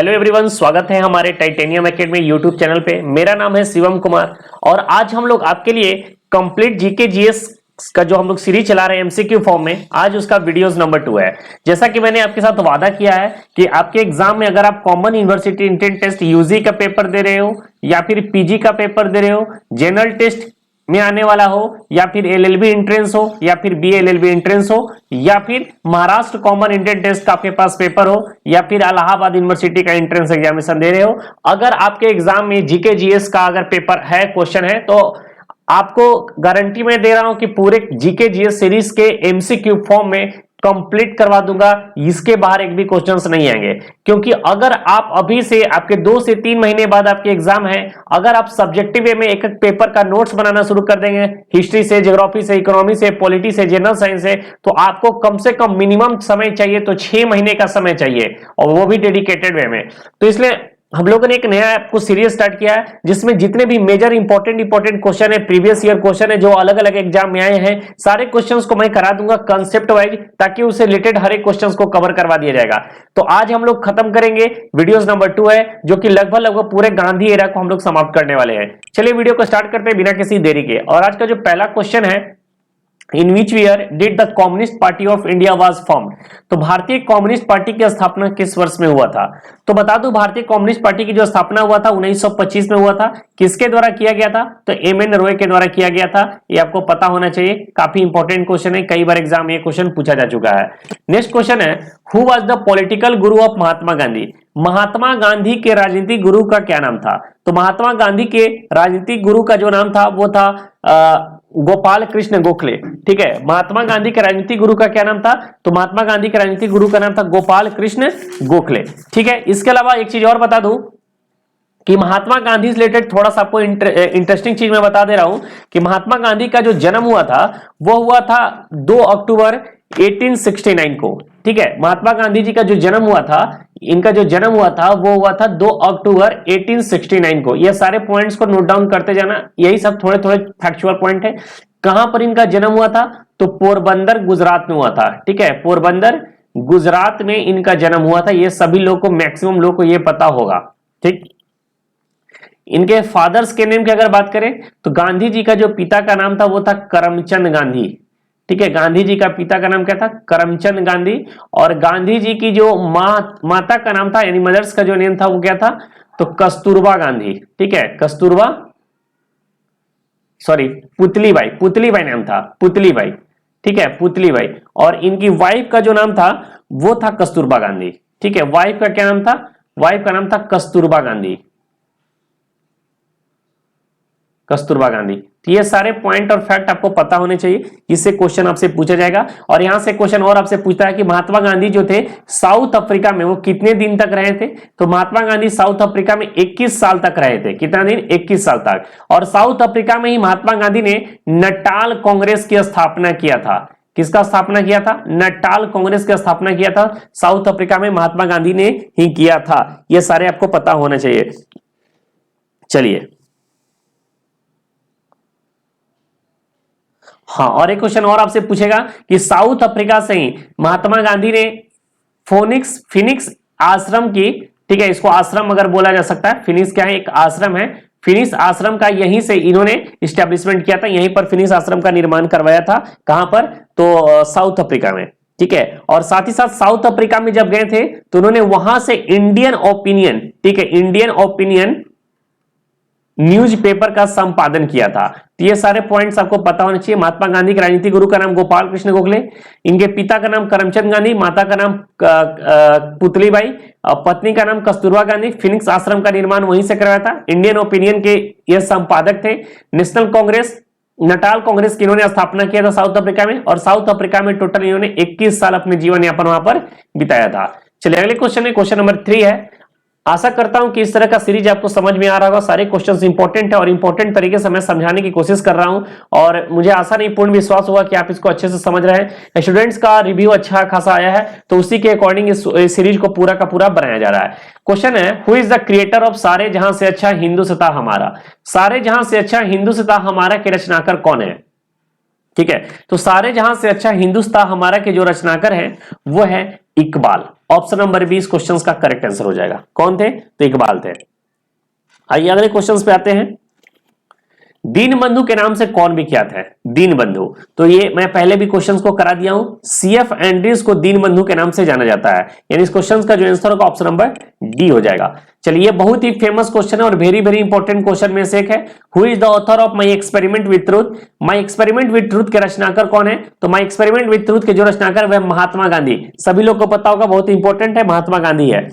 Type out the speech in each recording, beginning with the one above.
Hello everyone, स्वागत है हमारे टाइटेनियम एकेडमी यूट्यूब चैनल पे। मेरा नाम है शिवम कुमार और आज हम लोग आपके लिए कंप्लीट जीके जीएस का जो हम लोग सीरीज चला रहे हैं एमसीक्यू फॉर्म में, आज उसका वीडियोस नंबर 2 है। जैसा कि मैंने आपके साथ वादा किया है कि आपके एग्जाम में अगर आप common university entrance test UG का पेपर दे रहे हो या फिर पीजी का पेपर दे रहे हो, जनरल टेस्ट में आने वाला हो या फिर एलएलबी एंट्रेंस हो या फिर बीएलएलबी एंट्रेंस हो या फिर महाराष्ट्र कॉमन एंट्रेंस टेस्ट का आपके पास पेपर हो या फिर इलाहाबाद यूनिवर्सिटी का एंट्रेंस एग्जामिनेशन दे रहे हो, अगर आपके एग्जाम में जीके जीएस का अगर पेपर है, क्वेश्चन है, तो आपको गारंटी मैं दे रहा हूं कि पूरे जीके जीएस सीरीज के एमसीक्यू फॉर्म में कंप्लीट करवा दूंगा। इसके बाहर एक भी क्वेश्चंस नहीं आएंगे, क्योंकि अगर आप अभी से आपके 2 से 3 महीने बाद आपके एग्जाम है, अगर आप सब्जेक्टिव वे में एक एक पेपर का नोट्स बनाना शुरू कर देंगे, हिस्ट्री से, ज्योग्राफी से, इकोनॉमी से, पॉलिटी से, जनरल साइंस से, तो आपको कम से कम मिनिमम समय चाहिए तो 6 महीने का समय चाहिए, और वो भी डेडिकेटेड वे में। तो इसलिए हम लोगों ने एक नया आपको सीरीज स्टार्ट किया है जिसमें जितने भी मेजर इंपॉर्टेंट क्वेश्चन है, प्रीवियस ईयर क्वेश्चन है जो अलग अलग एग्जाम में आए हैं, सारे क्वेश्चंस को मैं करा दूंगा कंसेप्ट वाइज, ताकि उससे रिलेटेड हर एक क्वेश्चंस को कवर करवा दिया जाएगा। तो आज हम लोग खत्म करेंगे, वीडियोस नंबर 2 है जो कि लगभग पूरे गांधी एरा को हम लोग समाप्त करने वाले हैं। चलिए वीडियो को स्टार्ट करते हैं बिना किसी देरी के। और आज का जो पहला क्वेश्चन है, in which year did the communist party of India was formed. तो भारतीय कम्युनिस्ट पार्टी की स्थापना किस वर्ष में हुआ था? तो बता दूं, भारतीय कम्युनिस्ट पार्टी की जो स्थापना हुआ था 1925 में हुआ था। किसके द्वारा किया गया था? तो एम.एन. रॉय के द्वारा किया गया था। ये आपको पता होना चाहिए, काफी इंपॉर्टेंट क्वेश्चन है, कई बार एग्जाम में ये क्वेश्चन पूछा जा चुका है। नेक्स्ट क्वेश्चन है, who was the political Guru of Mahatma Gandhi. Mahatma Gandhi के राजनीतिक गुरु का क्या नाम था? तो महात्मा गांधी के राजनीतिक गुरु का जो नाम था वो था गोपाल कृष्ण गोखले। ठीक है, महात्मा गांधी के राजनीतिक गुरु का क्या नाम था? तो महात्मा गांधी के राजनीतिक गुरु का नाम था गोपाल कृष्ण गोखले। ठीक है, इसके अलावा एक चीज और बता दूं कि महात्मा गांधी से रिलेटेड थोड़ा सा आपको इंटरेस्टिंग चीज मैं बता दे रहा हूं कि महात्मा गांधी का जो जन्म हुआ था वो हुआ था 2 अक्टूबर 1869 को। ठीक है, महात्मा गांधी जी का जो जन्म हुआ था, इनका जो जन्म हुआ था वो हुआ था 2 अक्टूबर 1869 को। ये सारे पॉइंट्स को नोट डाउन करते जाना, यही सब थोड़े थोड़े फैक्चुअल पॉइंट है। कहां पर इनका जन्म हुआ था? तो पोरबंदर गुजरात में हुआ था। ठीक है, पोरबंदर गुजरात में इनका जन्म हुआ था। ये सभी लोग को, मैक्सिमम लोग को ये पता होगा। ठीक, इनके फादर्स के नेम की अगर बात करें तो गांधी जी का जो पिता का नाम था वो था करमचंद गांधी। ठीक है, गांधी जी का पिता का नाम क्या था? करमचंद गांधी। और गांधी जी की जो माता का नाम था, यानी मदर्स का जो नेम था वो क्या था? तो कस्तूरबा गांधी। ठीक है, कस्तूरबा, सॉरी, पुतली बाई नाम था, पुतली बाई। ठीक है, पुतली बाई। और इनकी वाइफ का जो नाम था वो था कस्तूरबा गांधी। ठीक है, वाइफ का क्या नाम था? वाइफ का नाम था कस्तूरबा गांधी, कस्तूरबा गांधी। तो ये सारे पॉइंट और फैक्ट आपको पता होने चाहिए, इससे क्वेश्चन आपसे पूछा जाएगा। और यहां से क्वेश्चन और आपसे पूछता है कि महात्मा गांधी जो थे साउथ अफ्रीका में वो कितने दिन तक रहे थे? तो महात्मा गांधी साउथ अफ्रीका में 21 साल तक रहे थे। कितना दिन? 21 साल तक। और साउथ अफ्रीका में ही महात्मा गांधी ने नटाल कांग्रेस की स्थापना किया था। किसका स्थापना किया था? नटाल कांग्रेस की स्थापना किया था साउथ अफ्रीका में, महात्मा गांधी ने ही किया था। ये सारे आपको पता होना चाहिए। चलिए, हाँ, और एक क्वेश्चन और आपसे पूछेगा कि साउथ अफ्रीका से ही महात्मा गांधी ने फिनिक्स आश्रम की, ठीक है, इसको आश्रम अगर बोला जा सकता है, फिनिक्स क्या है? एक आश्रम है। फिनिक्स आश्रम का यहीं से इन्होंने इस्टेब्लिशमेंट किया था, यहीं पर फिनिक्स आश्रम का निर्माण करवाया था। कहां पर? तो साउथ अफ्रीका में। ठीक है, और साथ ही साथ साउथ अफ्रीका में जब गए थे तो उन्होंने वहां से इंडियन ओपिनियन, ठीक है, इंडियन ओपिनियन न्यूज़पेपर का संपादन किया था। तो ये सारे पॉइंट्स आपको पता होने चाहिए। महात्मा गांधी के राजनीतिक गुरु का नाम गोपाल कृष्ण गोखले, इनके पिता का नाम करमचंद गांधी, माता का नाम पुतलीबाई, पत्नी का नाम कस्तूरबा गांधी। फिनिक्स आश्रम का निर्माण वहीं से करवाया था। इंडियन ओपिनियन के ये संपादक थे। नेशनल कांग्रेस, नटाल कांग्रेस की इन्होंने स्थापना किया था साउथ अफ्रीका में, और साउथ अफ्रीका में टोटल इन्होंने 21 साल अपने जीवन यापन वहां पर बिताया था। चलिए अगले क्वेश्चन में, क्वेश्चन नंबर 3 है। आशा करता हूं कि इस तरह का सीरीज आपको समझ में आ रहा होगा। सारे क्वेश्चंस इंपॉर्टेंट है और इंपॉर्टेंट तरीके से मैं समझाने की कोशिश कर रहा हूं, और मुझे आशा नहीं, पूर्ण विश्वास होगा कि आप इसको अच्छे से समझ रहे हैं। स्टूडेंट्स का रिव्यू अच्छा खासा आया है, तो उसी के अकॉर्डिंग इस सीरीज को पूरा का पूरा बनाया जा रहा है। क्वेश्चन है, who is the creator of सारे जहां से अच्छा हिंदुस्ता हमारा। सारे जहां से अच्छा हिंदुस्ता हमारा के रचनाकार कौन है? ठीक है, तो सारे जहां से अच्छा हिंदुस्ता हमारा के जो रचनाकार है वो है इकबाल। ऑप्शन नंबर बी इस क्वेश्चन का करेक्ट आंसर हो जाएगा। कौन थे? तो इकबाल थे। आइए अगले क्वेश्चन पे आते हैं। दीनबंधु के नाम से कौन विख्यात है? दीनबंधु, तो ये मैं पहले भी क्वेश्चंस को करा दिया हूं। सीएफ एंड्रीज को दीनबंधु के नाम से जाना जाता है, यानी इस क्वेश्चन का जो आंसर होगा ऑप्शन नंबर डी हो जाएगा। चलिए, बहुत ही फेमस क्वेश्चन है और वेरी वेरी इंपॉर्टेंट क्वेश्चन में से एक है। Who is the author of my experiment with truth? My experiment with truth के रचनाकार कौन है? तो माई एक्सपेरिमेंट विथ ट्रूथ के जो रचनाकार वह महात्मा गांधी। सभी लोग को पता होगा, बहुत इंपॉर्टेंट है, महात्मा गांधी है।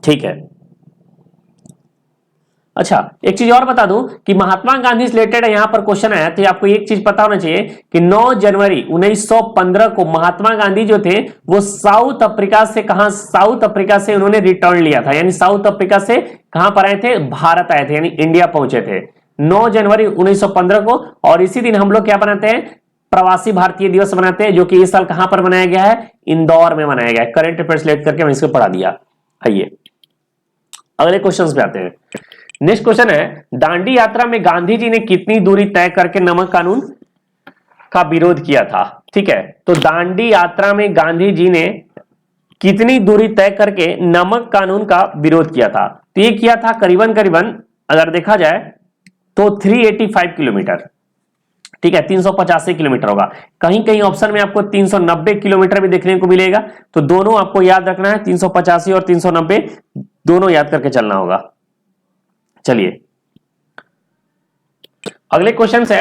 ठीक है। अच्छा, एक चीज और बता दूं कि महात्मा गांधी से रिलेटेड यहां पर क्वेश्चन आया, तो आपको एक चीज पता होना चाहिए कि 9 जनवरी 1915 को महात्मा गांधी जो थे वो साउथ अफ्रीका से, कहां? साउथ अफ्रीका से उन्होंने रिटर्न लिया था, यानी साउथ अफ्रीका से कहां पर आए थे? भारत आए थे, यानी इंडिया पहुंचे थे 9 जनवरी 1915 को। और इसी दिन हम लोग क्या बनाते हैं? प्रवासी भारतीय दिवस बनाते हैं, जो कि इस साल कहां पर मनाया गया है? इंदौर में मनाया गया है। करंट अफेयर्स सिलेक्ट करके मैं इसको पढ़ा दिया। आइए अगले क्वेश्चन पे आते हैं। नेक्स्ट क्वेश्चन है, दांडी यात्रा में गांधी जी ने कितनी दूरी तय करके नमक कानून का विरोध किया था? ठीक है, तो दांडी यात्रा में गांधी जी ने कितनी दूरी तय करके नमक कानून का विरोध किया था? तो ये किया था करीबन करीबन, अगर देखा जाए तो 385 किलोमीटर। ठीक है, 385 किलोमीटर होगा। कहीं कहीं ऑप्शन में आपको 390 किलोमीटर भी देखने को मिलेगा, तो दोनों आपको याद रखना है, 385 और 390 दोनों याद करके चलना होगा। चलिए अगले क्वेश्चन है,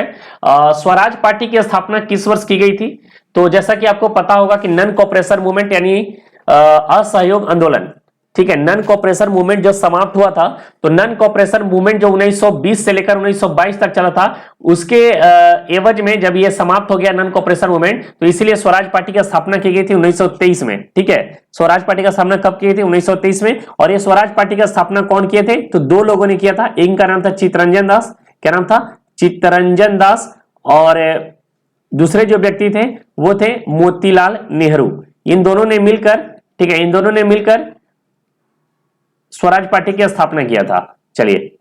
स्वराज पार्टी की स्थापना किस वर्ष की गई थी? तो जैसा कि आपको पता होगा कि नन कोऑपरेशन मूवमेंट यानी असहयोग आंदोलन, ठीक है, नन कोऑपरेशन मूवमेंट जो समाप्त हुआ था, तो नन कोऑपरेशन मूवमेंट जो 1920 से लेकर 1922 तक चला था, उसके एवज में जब ये समाप्त हो गया नन कोऑपरेशन मूवमेंट, तो इसीलिए स्वराज पार्टी की स्थापना की गई थी 1923 में। ठीक है, स्वराज पार्टी का स्थापना कब की गई थी? 1923 में। और ये स्वराज पार्टी का स्थापना कौन किए थे? तो दो लोगों ने किया था। एक का नाम था चित्तरंजन दास। क्या नाम था? चित्तरंजन दास। और दूसरे जो व्यक्ति थे वो थे मोतीलाल नेहरू। इन दोनों ने मिलकर, ठीक है, इन दोनों ने मिलकर स्वराज पार्टी की स्थापना किया था। चलिए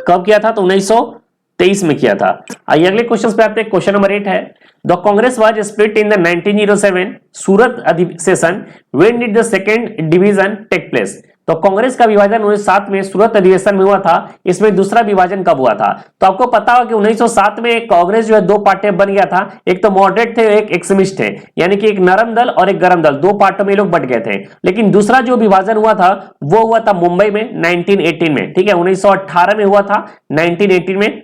कब किया था? तो 1923 में किया था। आइए अगले क्वेश्चन पे आते हैं। क्वेश्चन नंबर 8 है, the Congress was split in the 1907 Surat अधिवेशन, when did the second division take place? तो कांग्रेस का विभाजन 1907 में सूरत अधिवेशन में हुआ था। इसमें दूसरा विभाजन कब हुआ था? तो आपको पता होगा कि 1907 में कांग्रेस जो है दो पार्टी बन गया था, एक तो मॉडरेट थे, एक एक्सट्रीमिस्ट थे, यानी कि एक नरम दल और एक गरम दल, दो पार्टों में लोग बट गए थे। लेकिन दूसरा जो विभाजन हुआ था वो हुआ था मुंबई में 1918 में। ठीक है, 1918 में हुआ था, 1918 में,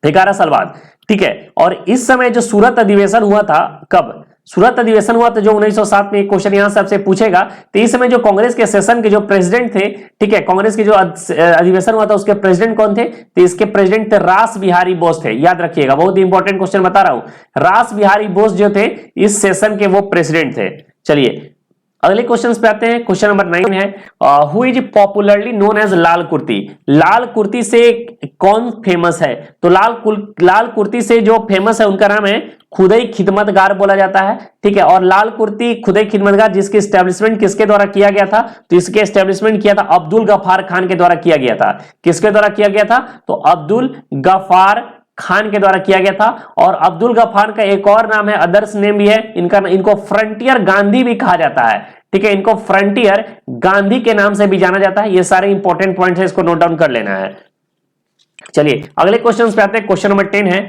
11 साल बाद। ठीक है, और इस समय जो सूरत अधिवेशन हुआ था, कब सूरत अधिवेशन हुआ था? जो 1907 में, एक क्वेश्चन यहां से आपसे पूछेगा। तो इस समय जो कांग्रेस के सेशन के जो प्रेसिडेंट थे, ठीक है, कांग्रेस के जो अधिवेशन हुआ था उसके प्रेसिडेंट कौन थे? तो इसके प्रेसिडेंट थे रास बिहारी बोस थे। याद रखिएगा, बहुत इंपॉर्टेंट क्वेश्चन बता रहा हूं। रास बिहारी बोस जो थे इस सेशन के वो प्रेसिडेंट थे। चलिए अगले क्वेश्चन पे आते हैं। क्वेश्चन नंबर 9 है, who is popularly known as Lal Kurti? Lal Kurti से कौन फेमस है? तो लाल कुर्ती से जो फेमस है उनका नाम है खुदाई खिदमतगार बोला जाता है। ठीक है, और लाल कुर्ती खुदाई खिदमतगार जिसकी एस्टेब्लिशमेंट किसके द्वारा किया गया था? तो इसके एस्टेब्लिशमेंट किया था अब्दुल गफ्फार खान के द्वारा किया गया था। किसके द्वारा किया गया था? तो अब्दुल गफ्फार खान के द्वारा किया गया था। और अब्दुल गफ्फार का एक और नाम है, अदर्स नेम भी है इनको फ्रंटियर गांधी भी कहा जाता है। ठीक है, इनको फ्रंटियर गांधी के नाम से भी जाना जाता है। ये सारे इंपॉर्टेंट पॉइंट्स है, इसको नोट डाउन कर लेना है। चलिए अगले क्वेश्चन पे आते हैं। क्वेश्चन नंबर 10 है,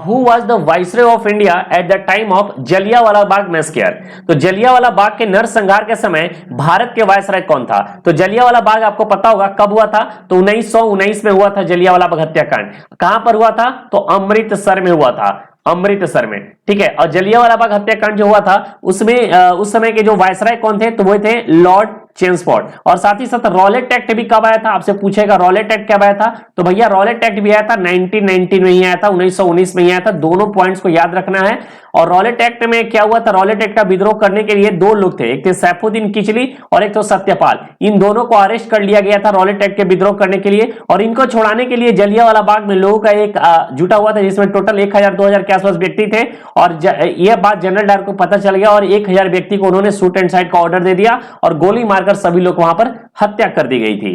who was the viceroy of India at the time of Jallianwala Bagh massacre? तो जलियांवाला बाग के नरसंहार के समय भारत के वाइसरॉय कौन था? तो जलियांवाला बाग आपको पता होगा कब हुआ था? तो 1919 में हुआ था जलियांवाला बाग हत्याकांड। कहां पर हुआ था? तो अमृतसर में हुआ था, अमृतसर में। ठीक है, और जलियांवाला बाग हत्याकांड जो हुआ था उसमें उस समय के जो वाइसरॉय कौन थे? तो वो थे लॉर्ड चेम्सफोर्ड। और साथ ही साथ रॉलेट एक्ट भी कब आया था? आपसे पूछेगा रॉलेट एक्ट कब आया था? तो भैया रॉलेट एक्ट भी आया था 1919 में ही आया था, 1919 में ही आया था। दोनों पॉइंट्स को याद रखना है। और रॉलेट एक्ट में क्या हुआ था? रॉलेट एक्ट का विद्रोह करने के लिए दो लोग थे, एक थे सैफुद्दीन किचली और एक तो सत्यपाल। इन दोनों को अरेस्ट कर लिया गया था रॉलेट एक्ट के विद्रोह करने के लिए। और इनको छोड़ाने के लिए जलियांवाला बाग में लोगों का एक जुटा हुआ था, जिसमें टोटल 1000-2000 के आसपास व्यक्ति थे। और यह बात जनरल डायर को पता चल गया और 1000 व्यक्ति को उन्होंने शूट एंड साइड का ऑर्डर दे दिया और गोली मारकर सभी लोग वहां पर हत्या कर दी गई थी।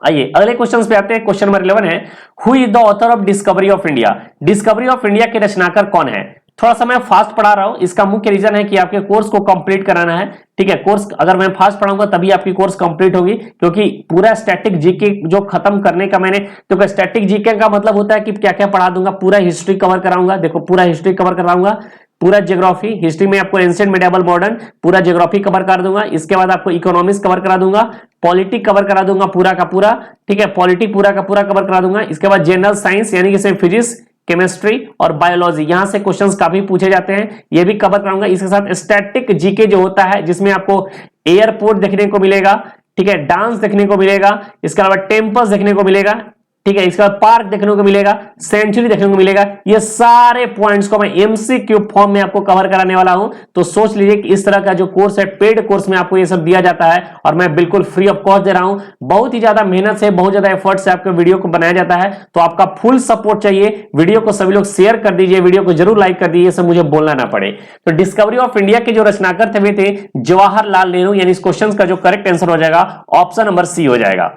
आइए अगले क्वेश्चन पे आते हैं। क्वेश्चन नंबर 11 है, who is the author of discovery of India? Discovery of India के रचनाकार कौन है? थोड़ा सा मैं फास्ट पढ़ा रहा हूं, इसका मुख्य रीजन है कि आपके कोर्स को कंप्लीट कराना है। ठीक है, कोर्स अगर मैं फास्ट पढ़ाऊंगा तभी आपकी कोर्स कंप्लीट होगी, क्योंकि पूरा स्टैटिक जीके जो खत्म करने का मैंने, तो स्टैटिक जीके का मतलब होता है कि क्या क्या पढ़ा दूंगा, पूरा हिस्ट्री कवर कराऊंगा। देखो पूरा हिस्ट्री कवर कराऊंगा, पूरा ज्योग्राफी, हिस्ट्री में आपको एंशिएंट मेडिएवल मॉडर्न पूरा ज्योग्राफी कवर कर दूंगा। इसके बाद आपको इकोनॉमिक्स कवर करा दूंगा, पॉलिटिक कवर करा दूंगा पूरा का पूरा। ठीक है, पॉलिटिक पूरा का पूरा कवर करा दूंगा। इसके बाद जनरल साइंस यानी कि फिजिक्स, केमिस्ट्री और बायोलॉजी, यहां से क्वेश्चंस काफी पूछे जाते हैं, ये भी कवर कराऊंगा। इसके साथ स्टैटिक जीके जो होता है, जिसमें आपको एयरपोर्ट देखने को मिलेगा, ठीक है, डांस देखने को मिलेगा, इसके अलावा टेम्पल्स देखने को मिलेगा, ठीक है, इसके बाद पार्क देखने को मिलेगा, सेंचुरी देखने को मिलेगा। ये सारे पॉइंट्स को मैं एमसीक्यू फॉर्म में आपको कवर कराने वाला हूं। तो सोच लीजिए कि इस तरह का जो कोर्स है, पेड कोर्स में आपको ये सब दिया जाता है और मैं बिल्कुल फ्री ऑफ कॉस्ट दे रहा हूं। बहुत ही ज्यादा मेहनत से, बहुत ज्यादा एफर्ट से आपके वीडियो को बनाया जाता है, तो आपका फुल सपोर्ट चाहिए। वीडियो को सभी लोग शेयर कर दीजिए, वीडियो को जरूर लाइक कर दीजिए, सब मुझे बोलना ना पड़े। तो डिस्कवरी ऑफ इंडिया के जो रचनाकार थे वे थे जवाहरलाल नेहरू, यानी इस क्वेश्चन का जो करेक्ट आंसर हो जाएगा ऑप्शन नंबर सी हो जाएगा।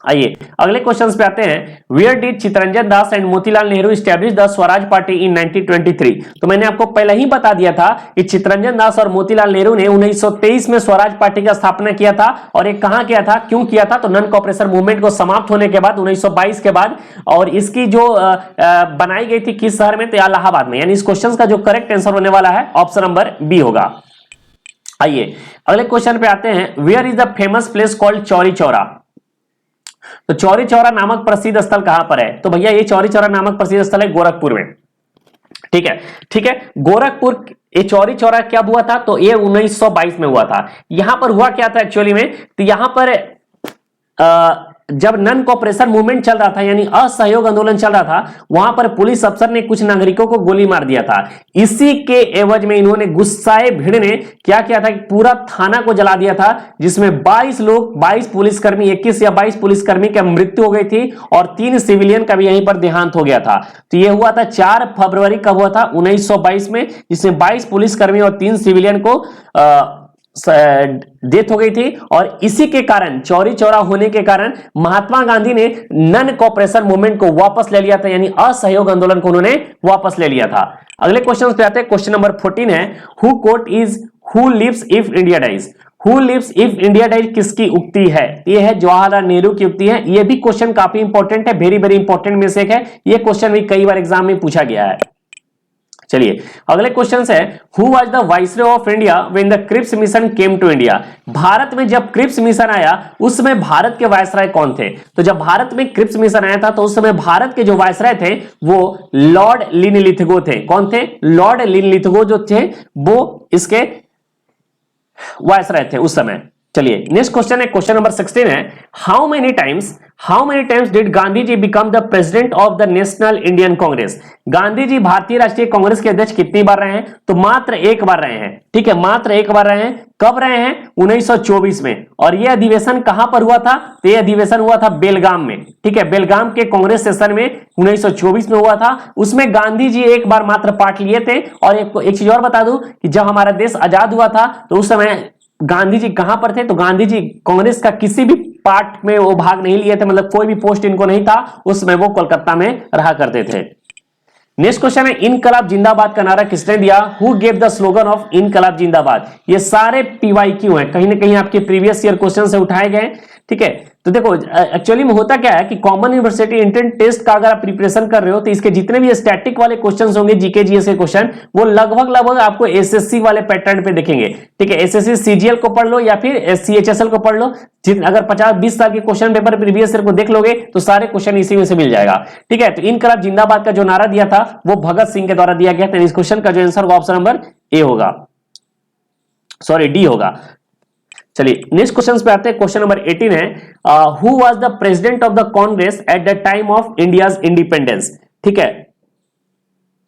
आइए अगले क्वेश्चंस पे आते हैं। Where did Chittaranjan Das and Motilal Nehru establish the Swaraj Party in 1923? तो मैंने आपको पहले ही बता दिया था कि चित्तरंजन दास और मोतीलाल नेहरू ने 1923 में स्वराज पार्टी का स्थापना किया था। और ये कहां किया था, क्यों किया था? तो नन कॉपरेशन मूवमेंट को समाप्त होने के बाद 1922 के बाद, और इसकी जो बनाई गई थी किस शहर में? तो इलाहाबाद में। यानी इस क्वेश्चन का जो करेक्ट आंसर होने वाला है ऑप्शन नंबर बी होगा। आइए अगले क्वेश्चन पे आते हैं। Where is the famous place called Chauri Chaura? तो चौरी चौरा नामक प्रसिद्ध स्थल कहां पर है? तो भैया ये चौरी चौरा नामक प्रसिद्ध स्थल है गोरखपुर में। ठीक है, ठीक है, गोरखपुर। ये चौरी चौरा क्या हुआ था? तो ये 1922 में हुआ था। यहां पर हुआ क्या था एक्चुअली में? तो यहां पर जब नन कॉपरेशन मूवमेंट चल रहा था, यानी असहयोग आंदोलन चल रहा था, वहां पर पुलिस अफसर ने कुछ नागरिकों को गोली मार दिया था। इसी के एवज में इन्होंने गुस्साए भीड़ ने क्या किया था कि पूरा थाना को जला दिया था, जिसमें 22 लोग, 22 पुलिसकर्मी, 21 या 22 पुलिसकर्मी की मृत्यु हो गई थी और 3 सिविलियन का भी यहीं पर देहांत हो गया था। तो यह हुआ था 4 फरवरी का हुआ था 1922 में, जिसमें 22 पुलिसकर्मी और 3 सिविलियन को डेथ हो गई थी। और इसी के कारण, चौरी चौरा होने के कारण, महात्मा गांधी ने नन कॉपरेशन मूवमेंट को वापस ले लिया था, यानी असहयोग आंदोलन को उन्होंने वापस ले लिया था। अगले क्वेश्चन पे आते हैं। क्वेश्चन नंबर 14 है, who quote is who lives if India dies? Who lives if India dies किसकी उक्ति है? यह है जवाहरलाल नेहरू की उक्ति है। यह भी क्वेश्चन काफी इंपॉर्टेंट है, वेरी वेरी इंपॉर्टेंट में से एक है। यह क्वेश्चन भी कई बार एग्जाम में पूछा गया है। चलिए अगले क्वेश्चन है, who was the viceroy of India when the Cripps mission came to India? भारत में जब क्रिप्स मिशन आया उस समय भारत के वाइसरॉय कौन थे? तो जब भारत में क्रिप्स मिशन आया था तो उस समय भारत के जो वाइसरॉय थे वो लॉर्ड लिनलिथगो थे। कौन थे? लॉर्ड लिनलिथगो जो थे वो इसके वाइसरॉय थे उस समय। चलिए नेक्स्ट क्वेश्चन है, क्वेश्चन नंबर 16 है, how many times did Gandhi ji become the president of the national Indian congress? Gandhi ji भारतीय राष्ट्रीय कांग्रेस के अध्यक्ष कितनी बार रहे हैं? तो मात्र एक बार रहे हैं। ठीक है, मात्र एक बार रहे हैं। कब रहे हैं? 1924 में। और यह अधिवेशन कहां पर हुआ था? तो यह अधिवेशन हुआ था बेलगाम में। ठीक है, बेलगाम के कांग्रेस सेशन में 1924 में हुआ था। उसमें गांधी जी एक बार मात्र पार्ट लिए थे। और एक चीज और बता दूं कि जब हमारा देश आजाद हुआ था तो उस समय गांधी जी कहां पर थे? तो गांधी जी कांग्रेस का किसी भी पार्ट में वो भाग नहीं लिए थे, मतलब कोई भी पोस्ट इनको नहीं था। उस समय वो कोलकाता में रहा करते थे। नेक्स्ट क्वेश्चन है, इनकलाब जिंदाबाद का नारा किसने दिया? Who gave the slogan of इनकलाब जिंदाबाद? ये सारे पीवाईक्यू हैं, कहीं ना कहीं आपके प्रीवियस ईयर क्वेश्चन से उठाए गए। ठीक है, तो देखो एक्चुअली में होता क्या है कि कॉमन यूनिवर्सिटी एंट्रेंस टेस्ट का अगर आप प्रिपरेशन कर रहे हो तो इसके जितने भी स्टैटिक वाले क्वेश्चंस होंगे, जीके जीएस के क्वेश्चन, वो लगभग आपको एसएससी वाले पैटर्न पे दिखेंगे। ठीक है, एसएससी सीजीएल को पढ़ लो या फिर सीएचएसएल को पढ़ लो। अगर 50-20 साल के क्वेश्चन पेपर प्रीवियस ईयर को देख लोगे तो सारे क्वेश्चन इसी में से मिल जाएगा। ठीक है, तो इनकलाब जिंदाबाद का जो नारा दिया था वो भगत सिंह के द्वारा दिया गया था। इस क्वेश्चन का जो आंसर होगा ऑप्शन नंबर ए होगा, सॉरी डी होगा। चलिए नेक्स्ट क्वेश्चन पे आते हैं। क्वेश्चन नंबर 18 है, who was the president of the Congress at the time of India's independence? ठीक है,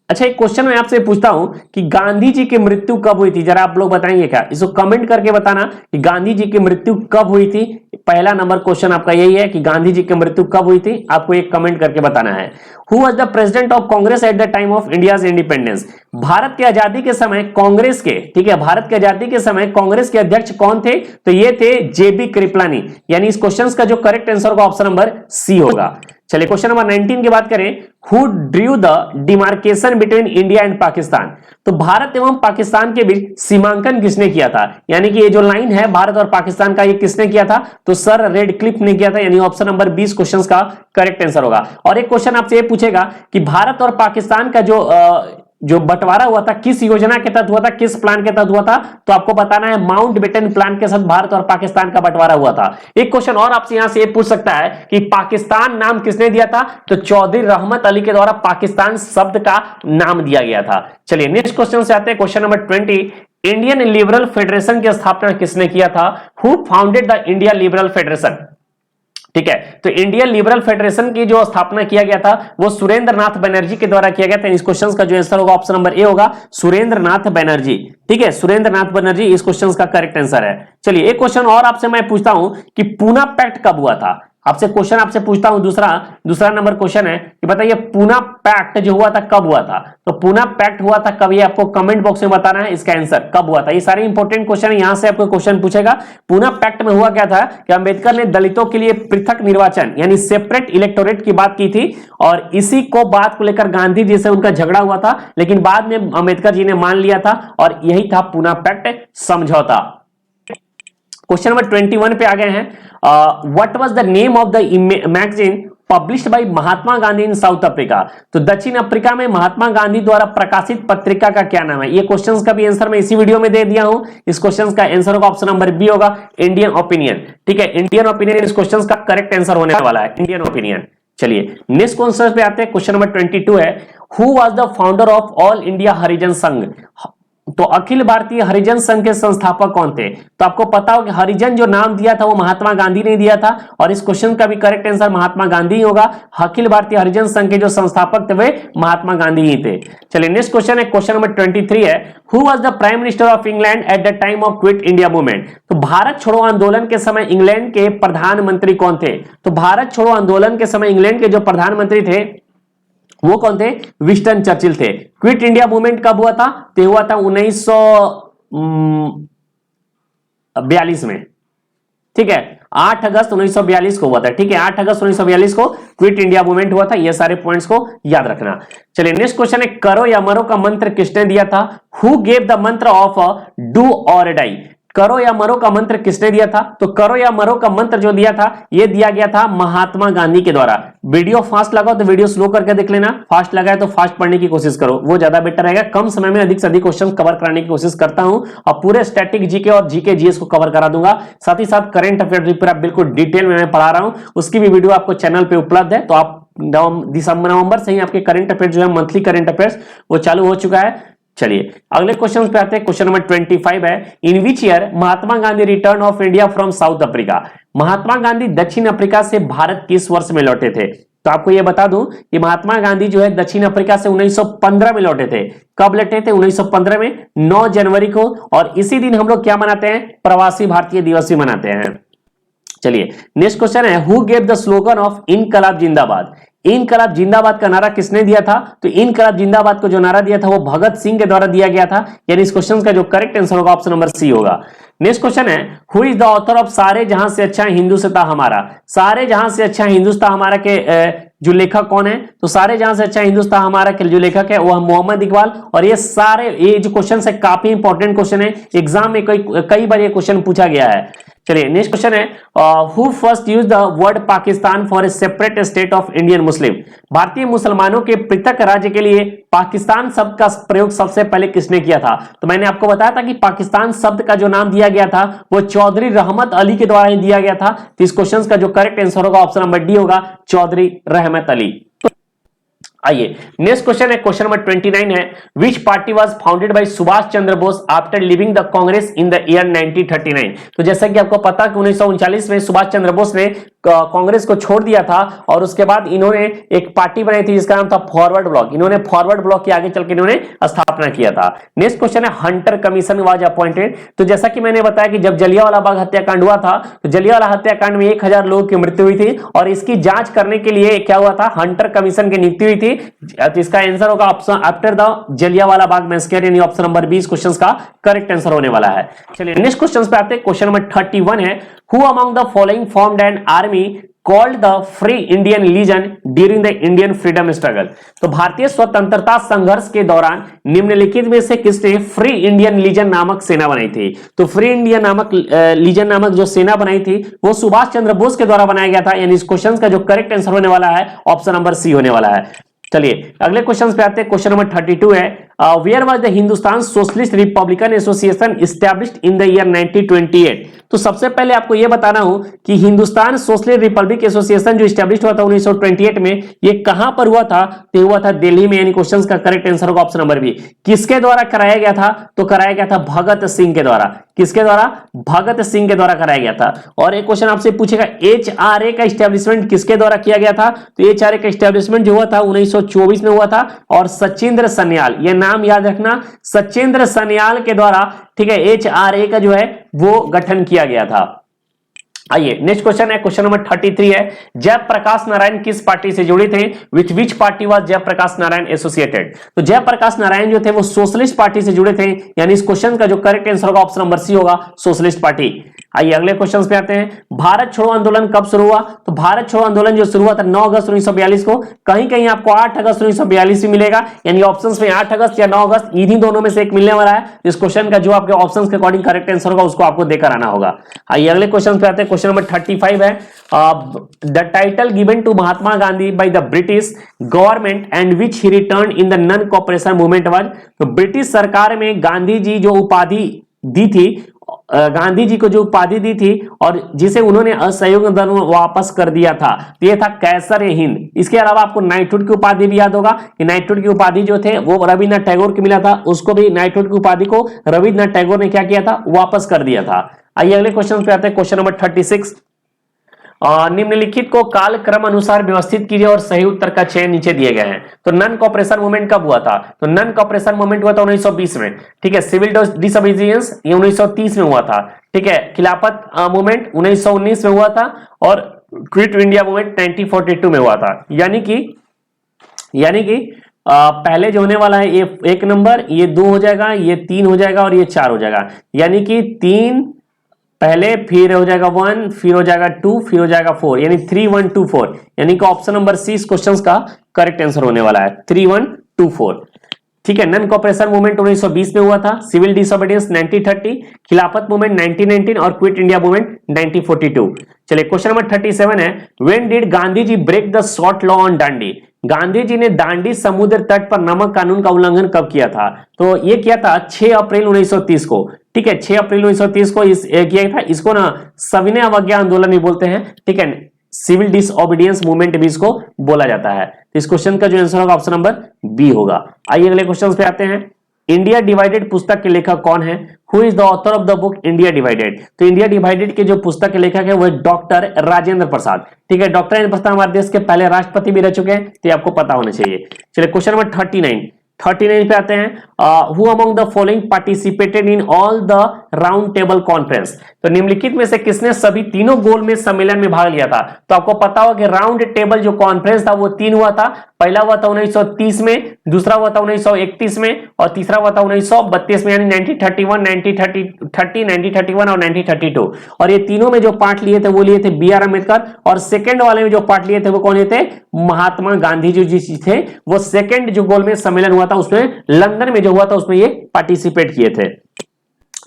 अच्छा एक क्वेश्चन मैं आपसे पूछता हूं कि गांधी जी की मृत्यु कब हुई थी? जरा आप लोग बताएंगे क्या? इसको कमेंट करके बताना कि गांधी जी की मृत्यु कब हुई थी। पहला नंबर क्वेश्चन आपका यही है कि गांधी जी की मृत्यु कब हुई थी, आपको एक कमेंट करके बताना है। Who was the president of Congress at the time of India's independence, Bharat की आजादी के समय कांग्रेस के, ठीक है, भारत की आजादी के समय कांग्रेस के अध्यक्ष कौन थे, तो ये थे जेबी कृपलानी, यानी इस क्वेश्चन का जो करेक्ट आंसर होगा ऑप्शन नंबर सी होगा। चलिए क्वेश्चन नंबर 19 की बात करें, who Drew the demarcation between India and Pakistan, तो भारत एवं पाकिस्तान के बीच सीमांकन किसने किया था, यानी कि ये जो लाइन है भारत और पाकिस्तान का, ये किसने किया था, तो सर रेडक्लिफ ने किया था, यानी ऑप्शन नंबर 20 क्वेश्चन का करेक्ट आंसर होगा। और एक क्वेश्चन आपसे ये पूछेगा कि भारत और पाकिस्तान का जो बंटवारा हुआ था किस योजना के तहत हुआ था, किस प्लान के तहत हुआ था, तो आपको बताना है माउंटबेटन प्लान के साथ भारत और पाकिस्तान का बंटवारा हुआ था। एक क्वेश्चन और आपसे यहां से पूछ सकता है कि पाकिस्तान नाम किसने दिया था, तो चौधरी रहमत अली के द्वारा पाकिस्तान शब्द का नाम दिया गया था। चलिए नेक्स्ट क्वेश्चन से आते हैं, question number 20, Indian liberal federation की स्थापना किसने किया था, who founded the India liberal federation, ठीक है, तो इंडियन लिबरल फेडरेशन की जो स्थापना किया गया था वो सुरेंद्र नाथ बनर्जी के द्वारा किया गया था। इस क्वेश्चन का जो आंसर होगा ऑप्शन नंबर ए होगा, सुरेंद्र नाथ बनर्जी, ठीक है, सुरेंद्र नाथ बनर्जी इस क्वेश्चन का करेक्ट आंसर है। चलिए एक क्वेश्चन और आपसे मैं पूछता हूं कि पूना पैक्ट कब हुआ था, आपसे क्वेश्चन आपसे पूछता हूं, दूसरा नंबर क्वेश्चन है कि बताइए पूना पैक्ट जो हुआ था कब हुआ था, तो पूना पैक्ट हुआ था कब, ये आपको कमेंट बॉक्स में बताना है इसका आंसर कब हुआ था। ये सारे इंपॉर्टेंट क्वेश्चन है, यहां से आपको क्वेश्चन पूछेगा। पूना पैक्ट में हुआ क्या था कि अंबेडकर ने दलितों के लिए पृथक निर्वाचन यानी सेपरेट इलेक्टोरेट की बात की थी, और इसी को बात को लेकर गांधी जी से उनका झगड़ा हुआ था, लेकिन बाद में अंबेडकर जी ने मान लिया था और यही था पूना पैक्ट समझौता। क्वेश्चन नंबर 21 पे आ गए हैं, what was the name of the magazine published by Mahatma Gandhi in South Africa, तो दक्षिण अफ्रीका में महात्मा गांधी द्वारा प्रकाशित पत्रिका का क्या नाम है। ये क्वेश्चंस का भी आंसर मैं इसी वीडियो में दे दिया हूं। इस क्वेश्चंस का आंसर होगा ऑप्शन नंबर बी होगा, इंडियन ओपिनियन, ठीक है, इंडियन ओपिनियन इस क्वेश्चंस का करेक्ट आंसर होने वाला है, इंडियन ओपिनियन। चलिए नेक्स्ट क्वेश्चन पे आते हैं, क्वेश्चन नंबर 22 है, who was the founder of all India Harijan Sangh, तो अखिल भारतीय हरिजन संघ के संस्थापक कौन थे, तो आपको पता हो कि हरिजन जो नाम दिया था वो महात्मा गांधी ने दिया था, और इस क्वेश्चन का भी करेक्ट आंसर महात्मा गांधी ही होगा। अखिल भारतीय हरिजन संघ के जो संस्थापक थे वे महात्मा गांधी ही थे। चलिए नेक्स्ट क्वेश्चन है, क्वेश्चन नंबर 23 है, who was the prime minister of England at the time of quit India movement, तो भारत छोड़ो आंदोलन के समय इंग्लैंड के प्रधानमंत्री कौन थे, तो भारत छोड़ो आंदोलन के समय इंग्लैंड के जो प्रधानमंत्री थे वो कौन थे, विंस्टन चर्चिल थे। क्विट इंडिया मूवमेंट कब हुआ था, तो हुआ था 1942 में, ठीक है, 8 अगस्त 1942 को हुआ था, ठीक है, 8 अगस्त 1942 को क्विट इंडिया मूवमेंट हुआ था। ये सारे पॉइंट्स को याद रखना। चलिए नेक्स्ट क्वेश्चन है, करो या मरो का मंत्र किसने दिया था, हु गेव द मंत्र ऑफ डू और डाई, करो या मरो का मंत्र किसने दिया था, तो करो या मरो का मंत्र जो दिया था ये दिया गया था महात्मा गांधी के द्वारा। वीडियो फास्ट लगाओ तो वीडियो स्लो करके देख लेना, फास्ट लगाए तो फास्ट पढ़ने की कोशिश करो, वो ज्यादा बेटर रहेगा। कम समय में अधिक से अधिक क्वेश्चन कवर कराने की कोशिश करता हूं और पूरे स्टैटिक जीके और जीके जीएस को कवर करा दूंगा। साथ ही साथ करंट अफेयर पूरा बिल्कुल डिटेल में मैं पढ़ा रहा हूं, उसकी भी वीडियो आपको चैनल पर उपलब्ध है। तो आप नवंबर से ही आपके करंट अफेयर जो है मंथली करंट अफेयर्स वो चालू हो चुका है। चलिए अगले क्वेश्चन पे आते हैं, क्वेश्चन नंबर 25 है, in which year Mahatma Gandhi return of India from South Africa, Mahatma Gandhi दक्षिण अफ्रीका से भारत किस वर्ष में लौटे थे, तो आपको यह बता दूं कि महात्मा गांधी जो है दक्षिण अफ्रीका से 1915 में लौटे थे। कब लौटे थे, 1915 में 9 जनवरी को, और इसी दिन हम लोग क्या मनाते हैं, प्रवासी भारतीय दिवस भी मनाते हैं। चलिए नेक्स्ट क्वेश्चन है, who gave the slogan of इनकलाब जिंदाबाद, इनकलाब जिंदाबाद का नारा किसने दिया था, तो इनकलाब जिंदाबाद को जो नारा दिया था वो भगत सिंह के द्वारा दिया गया था, यानी इस क्वेश्चन का जो करेक्ट आंसर होगा ऑप्शन नंबर सी होगा। नेक्स्ट क्वेश्चन है, who is the author of सारे जहां से अच्छा हिंदुस्तान हमारा, सारे जहां से अच्छा हिंदुस्तान हमारा के जो लेखक कौन है, तो सारे जहां से अच्छा हिंदुस्तान हमारा के जो लेखक है वो मोहम्मद इकबाल। और ये सारे ये जो क्वेश्चन है काफी इंपॉर्टेंट क्वेश्चन है, एग्जाम में कई बार ये क्वेश्चन पूछा गया है। चलिए नेक्स्ट क्वेश्चन है, who first use the word Pakistan for a separate state of Indian Muslim, भारतीय मुसलमानों के पृथक राज्य के लिए पाकिस्तान शब्द का प्रयोग सबसे पहले किसने किया था, तो मैंने आपको बताया था कि पाकिस्तान शब्द का जो नाम दिया गया था वो चौधरी रहमत अली के द्वारा ही दिया गया था। तो इस क्वेश्चन का जो करेक्ट आंसर होगा ऑप्शन नंबर डी होगा, चौधरी रहमत अली। आइए नेक्स्ट क्वेश्चन है, क्वेश्चन नंबर 29 है, विच party was founded by Subhash Chandra Bose after living the Congress in the year 1939, तो जैसा कि आपको पता कि 1939 में सुभाष चंद्र बोस ने कांग्रेस को छोड़ दिया था और उसके बाद इन्होंने एक पार्टी बनाई थी जिसका नाम था फॉरवर्ड ब्लॉक। इन्होंने फॉरवर्ड ब्लॉक के आगे चल के इन्होंने स्थापना किया था। नेक्स्ट क्वेश्चन है हंटर कमीशन वाज अपॉइंटेड। तो जैसा कि मैंने बताया कि जब जलियांवाला बाग हत्याकांड हुआ था तो जलियांवाला हत्याकांड में 1000 लोगों की मृत्यु हुई थी और इसकी जांच करने के लिए क्या हुआ था, हंटर कमीशन की नियुक्ति हुई थी। तो इसका आंसर होगा option after the Jallianwala Bagh massacre, यानी ऑप्शन नंबर 20 क्वेश्चन का करेक्ट आंसर होने वाला है। चलिए नेक्स्ट क्वेश्चन पे आते हैं। क्वेश्चन नंबर 31 है, who among the following formed an army called the Free Indian Legion during the Indian freedom struggle. तो भारतीय स्वतंत्रता संघर्ष के दौरान निम्नलिखित में से किसने फ्री इंडियन लीजन नामक सेना बनाई थी। तो फ्री इंडिया नामक लीजन नामक जो सेना बनाई थी वो सुभाष चंद्र बोस के द्वारा बनाया गया था। यानी इस क्वेश्चन का जो करेक्ट आंसर होने वाला है ऑप्शन नंबर सी होने वाला है। चलिए अगले क्वेश्चन पे आते हैं। क्वेश्चन नंबर 32 है, where was the Hindustan Socialist Republican Association established in the year 1928। तो सबसे पहले आपको यह बताना हो कि हिंदुस्तान सोशलिस्ट रिपब्लिक एसोसिएशन जो एस्टैब्लिश हुआ था 1928 में, ये कहां पर हुआ था, तो हुआ था दिल्ली में। यानी क्वेश्चन का करेक्ट आंसर होगा ऑप्शन नंबर बी। किसके द्वारा कराया गया था, तो कराया गया था भगत सिंह के द्वारा। किसके द्वारा, भगत सिंह के द्वारा कराया गया था। और एक क्वेश्चन आपसे पूछेगा HRA का एस्टैब्लिशमेंट किसके द्वारा किया गया था, तो HRA का एस्टैब्लिशमेंट जो हुआ था 1924 में हुआ था और सचिंद्र सन्याल, यह नाम याद रखना, सचिंद्र सन्याल के द्वारा, ठीक है, HRA का जो है वो गठन किया गया था। आइए नेक्स्ट क्वेश्चन है, क्वेश्चन नंबर 33 है, जयप्रकाश नारायण किस पार्टी से जुड़े थे, with which party was Jayaprakash Narayan associated. तो जयप्रकाश नारायण जो थे वो सोशलिस्ट पार्टी से जुड़े थे। यानी इस क्वेश्चन का जो करेक्ट आंसर होगा ऑप्शन नंबर सी होगा, सोशलिस्ट पार्टी। आइए अगले क्वेश्चन पे आते हैं। भारत छोड़ो आंदोलन कब शुरू हुआ, तो भारत छोड़ो आंदोलन जो शुरू हुआ था 9 अगस्त 1942 को। कहीं कहीं आपको 8 अगस्त 1942 भी मिलेगा, यानी ऑप्शंस में 8 अगस्त या 9 अगस्त इन्हीं दोनों में से एक मिलने वाला है। इस क्वेश्चन का जो आपके ऑप्शंस के अकॉर्डिंग करेक्ट आंसर होगा उसको आपको देकर आना होगा। आइए अगले क्वेश्चन पे आते हैं। क्वेश्चन नंबर 35 है, the title given to Mahatma Gandhi by the British government and which he return in the non cooperation movement was. तो ब्रिटिश सरकार में गांधी जी जो उपाधि दी थी, गांधी जी को जो उपाधि दी थी और जिसे उन्होंने असहयोग आंदोलन में वापस कर दिया था, तो यह था कैसर हिंद। इसके अलावा आपको नाइटहुड की उपाधि भी याद होगा कि नाइटहुड की उपाधि जो थे वो रविन्द्रनाथ टैगोर को मिला था, उसको भी नाइटहुड की उपाधि को रविन्द्रनाथ टैगोर ने क्या किया था, वापस कर दिया था। आइए अगले क्वेश्चन पे आते हैं। क्वेश्चन नंबर 36, निम्नलिखित को कालक्रम अनुसार व्यवस्थित कीजिए और सही उत्तर का चयन नीचे दिए गए हैं। तो नॉन कोऑपरेशन मूवमेंट कब हुआ था, तो नॉन कोऑपरेशन मूवमेंट हुआ था 1920 में, ठीक है। सिविल डिसोबीडियंस ये 1930 में हुआ था, ठीक है। खिलाफत मूवमेंट 1919 में हुआ था और क्विट इंडिया मूवमेंट 1942 में हुआ था। यानी कि पहले जो होने वाला है ये 1 नंबर, ये 2 हो जाएगा, ये 3 हो जाएगा और ये 4 हो जाएगा। यानी कि 3 पहले, फिर हो जाएगा 1, फिर हो जाएगा 2, फिर हो जाएगा 4, यानी 3, 1, 2, 4। यानी कि ऑप्शन नंबर सी इस क्वेश्चन का करेक्ट आंसर होने वाला है, 3, 1, 2, 4, ठीक है। नॉन कोऑपरेशन मूवमेंट 1920 में हुआ था, सिविल डिसोबीडियंस 1930, खिलाफत मूवमेंट 1919 और क्विट इंडिया मूवमेंट 1942। चलिए क्वेश्चन नंबर 37 है, when did Gandhi ji break the salt law on Dandi. Gandhi ji ने दांडी समुद्र तट पर नमक कानून का उल्लंघन कब किया था, तो ये किया था 6 अप्रैल 1930 को, ठीक है। 6 अप्रैल 1930 को किया था। इसको ना सविनय अवज्ञा आंदोलन भी बोलते हैं, ठीक है। सिविल डिसओबीडियंस मूवमेंट भी इसको बोला जाता है। तो इस क्वेश्चन का जो आंसर होगा ऑप्शन नंबर बी होगा। आइए अगले क्वेश्चन पे आते हैं। इंडिया डिवाइडेड पुस्तक के लेखक कौन है, who is the author of the book India divided. तो इंडिया डिवाइडेड के जो पुस्तक के लेखक है वो डॉक्टर राजेंद्र प्रसाद, ठीक है। डॉक्टर राजेंद्र प्रसाद हमारे देश के पहले राष्ट्रपति भी रह चुके हैं, तो आपको पता होना चाहिए। चलिए क्वेश्चन नंबर 39 पे आते हैं। Who among the following participated in all the round table conference. तो निम्नलिखित में से किसने सभी तीनों गोलमेज सम्मेलन में भाग लिया था, तो आपको पता होगा कि राउंड टेबल जो कॉन्फ्रेंस था वो 3 हुआ था। पहला हुआ था 1930 में, दूसरा हुआ था 1931 में और तीसरा हुआ था 1932 में, यानी 1931, 1931 और 1932। और ये तीनों में जो पार्ट लिए थे वो लिए थे BR अम्बेडकर, और सेकंड वाले में जो पार्ट लिए थे वो कौन थे, महात्मा गांधी जी थे। वो सेकंड जो गोलमेज सम्मेलन हुआ था उसमें लंदन में जो हुआ था उसमें ये पार्टिसिपेट किए थे।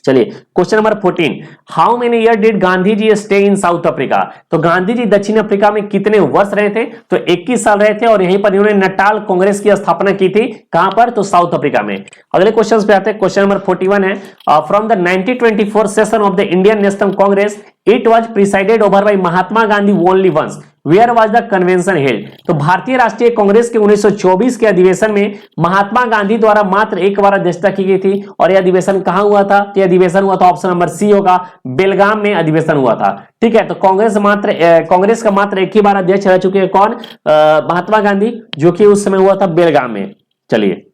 चलिए question number 14, how many year did Gandhi ji stay in South Africa. तो गांधी जी दक्षिण अफ्रीका में कितने वर्ष रहे थे, तो 21 साल रहे थे और यहीं पर इन्होंने नटाल कांग्रेस की स्थापना की थी। कहां पर, तो साउथ अफ्रीका में। अगले क्वेश्चन पे आते हैं। क्वेश्चन नंबर 41 है, from the 1924 session of the Indian National Congress it was presided over by Mahatma Gandhi only once. Where was the convention held? तो भारतीय राष्ट्रीय कांग्रेस के 1924 के अधिवेशन में महात्मा गांधी द्वारा मात्र एक बार अध्यक्षता की गई थी। और यह अधिवेशन कहां हुआ था? तो यह अधिवेशन हुआ था, ऑप्शन नंबर सी होगा, बेलगाम में अधिवेशन हुआ था। ठीक है, तो कांग्रेस का मात्र एक ही बार अध्यक्ष रह चुके हैं, कौन? महात्मा गांधी, जो कि उस समय हुआ था बेलगाम में। चलिए,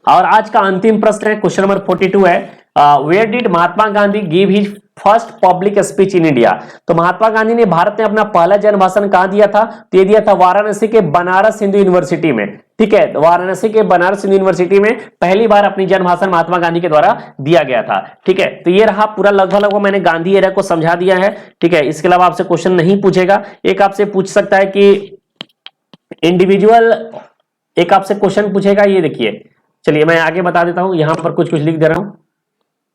और आज का अंतिम प्रश्न है, क्वेश्चन नंबर 42 है, where did Mahatma Gandhi give his first public speech in India? तो महात्मा गांधी ने भारत में अपना पहला जन भाषण कहां दिया था? तो ये दिया था वाराणसी के बनारस हिंदू यूनिवर्सिटी में। ठीक है, वाराणसी के बनारस हिंदू यूनिवर्सिटी में पहली बार अपनी जन भाषण महात्मा गांधी के द्वारा दिया गया था। ठीक है, तो ये रहा पूरा लगभग मैंने गांधी एरा को समझा दिया है। ठीक है, इसके अलावा आपसे क्वेश्चन नहीं पूछेगा। एक आपसे पूछ सकता है कि इंडिविजुअल, एक आपसे क्वेश्चन पूछेगा, ये देखिए, चलिए मैं आगे बता देता हूं, यहां पर कुछ लिख दे रहा हूं।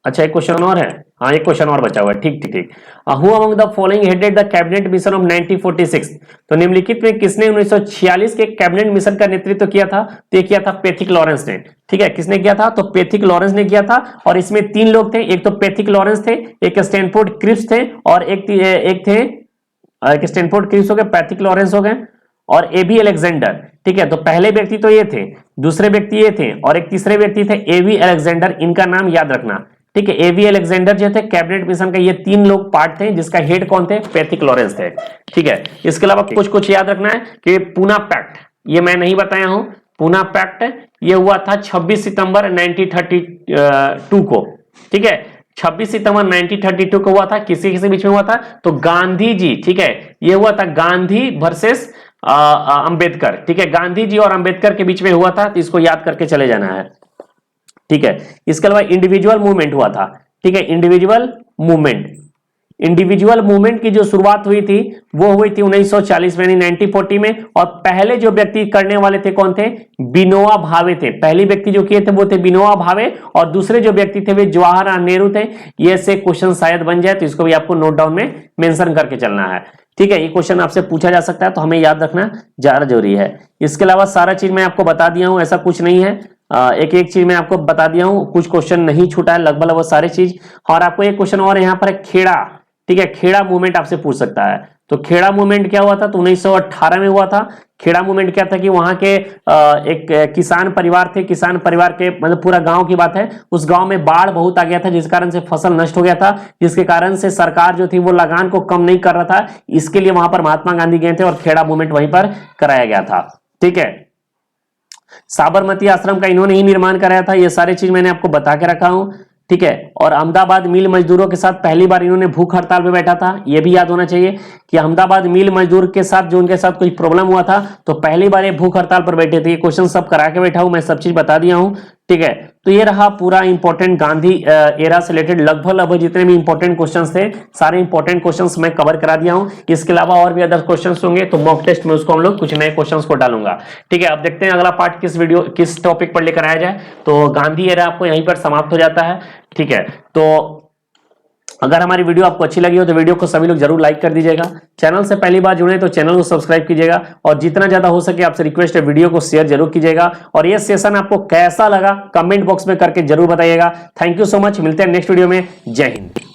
अच्छा, एक क्वेश्चन और है, हाँ एक क्वेश्चन और बचा हुआ है। ठीक ठीक ठीक। Who among the following headed the cabinet mission of 1946? तो निम्नलिखित में किसने 1946 के कैबिनेट मिशन का नेतृत्व किया था? तो ये किया था पैथिक लॉरेंस ने। ठीक है, किसने किया था? तो पैथिक लॉरेंस ने किया था। और इसमें 3 लोग थे, एक तो पैथिक लॉरेंस थे, एक स्टैनफोर्ड क्रिप्स थे, और एक स्टैनफोर्ड क्रिप्स हो गए, पैथिक लॉरेंस हो गए, और एबी अलेक्जेंडर। ठीक है, तो पहले व्यक्ति तो ये थे, दूसरे व्यक्ति ये थे, और एक तीसरे व्यक्ति थे एबी अलेक्जेंडर। इनका नाम याद रखना। ठीक है, एबी अलेक्जेंडर जो थे कैबिनेट मिशन का, ये 3 लोग पार्ट थे, जिसका हेड कौन थे? पैथिक लॉरेंस थे। ठीक है, इसके अलावा कुछ याद रखना है कि पूना पैक्ट, ये मैं नहीं बताया हूं, पूना पैक्ट ये हुआ था 26 सितंबर 1932 को। ठीक है, 26 सितंबर 1932 को हुआ था। किसी बीच में हुआ था? तो गांधी जी। ठीक है, ये हुआ था गांधी वर्सेस अंबेडकर। ठीक है, गांधी जी और अंबेडकर के बीच में हुआ था, तो इसको याद करके चले जाना है। ठीक है, इसके अलावा इंडिविजुअल मूवमेंट हुआ था। ठीक है, इंडिविजुअल मूवमेंट की जो शुरुआत हुई थी वो हुई थी 1940 में, 1940 में। और पहले जो व्यक्ति करने वाले थे कौन थे? विनोबा भावे थे। पहली व्यक्ति जो किए थे वो थे विनोबा भावे, और दूसरे जो व्यक्ति थे वे जवाहरलाल नेहरू थे। ये से क्वेश्चन शायद बन जाए, तो इसको भी आपको नोट डाउन में मेंशन करके चलना है। ठीक है, ये क्वेश्चन आपसे पूछा जा सकता है, तो हमें याद रखना ज्यादा जरूरी है। इसके अलावा सारा चीज मैं आपको बता दिया हूं, ऐसा कुछ नहीं है, एक एक चीज मैं आपको बता दिया हूं, कुछ क्वेश्चन नहीं छूटा है, लगभग वो सारे चीज। और आपको एक क्वेश्चन और यहाँ पर है, खेड़ा। ठीक है, खेड़ा मूवमेंट आपसे पूछ सकता है। तो खेड़ा मूवमेंट क्या हुआ था? तो 1918 में हुआ था। खेड़ा मूवमेंट क्या था कि वहां के एक किसान परिवार थे, किसान परिवार के मतलब पूरा गांव की बात है, उस गांव में बाढ़ बहुत आ गया था, जिस कारण से फसल नष्ट हो गया था, जिसके कारण से सरकार जो थी वो लगान को कम नहीं कर रहा था। इसके लिए वहां पर महात्मा गांधी गए थे और खेड़ा मूवमेंट वहीं पर कराया गया था। ठीक है, साबरमती आश्रम का इन्होंने ही निर्माण कराया था। ये सारी चीज मैंने आपको बता के रखा हूं। ठीक है, और अहमदाबाद मिल मजदूरों के साथ पहली बार इन्होंने भूख हड़ताल पे बैठा था। ये भी याद होना चाहिए कि अहमदाबाद मिल मजदूर के साथ जो उनके साथ कोई प्रॉब्लम हुआ था, तो पहली बार ये भूख हड़ताल पर बैठे थे। ये क्वेश्चन सब करा के बैठा हूं, मैं सब चीज बता दिया हूं। ठीक है, तो ये रहा पूरा इंपॉर्टेंट गांधी एरा से रिलेटेड लगभग जितने भी इंपॉर्टेंट क्वेश्चंस थे, सारे इंपॉर्टेंट क्वेश्चंस मैं कवर करा दिया हूं। इसके अलावा और भी अदर क्वेश्चंस होंगे, तो मॉक टेस्ट में उसको हम लोग कुछ नए क्वेश्चंस को डालूंगा। ठीक है, अब देखते हैं अगला पार्ट किस टॉपिक पर लेकर आया जाए। तो गांधी एरा आपको यहीं पर समाप्त हो जाता है। ठीक है, तो अगर हमारी वीडियो आपको अच्छी लगी हो तो वीडियो को सभी लोग जरूर लाइक कर दीजिएगा। चैनल से पहली बार जुड़े तो चैनल को सब्सक्राइब कीजिएगा, और जितना ज्यादा हो सके आपसे रिक्वेस्ट है वीडियो को शेयर जरूर कीजिएगा। और ये सेशन आपको कैसा लगा कमेंट बॉक्स में करके जरूर बताइएगा। थैंक यू सो मच, मिलते हैं नेक्स्ट वीडियो में। जय हिंद।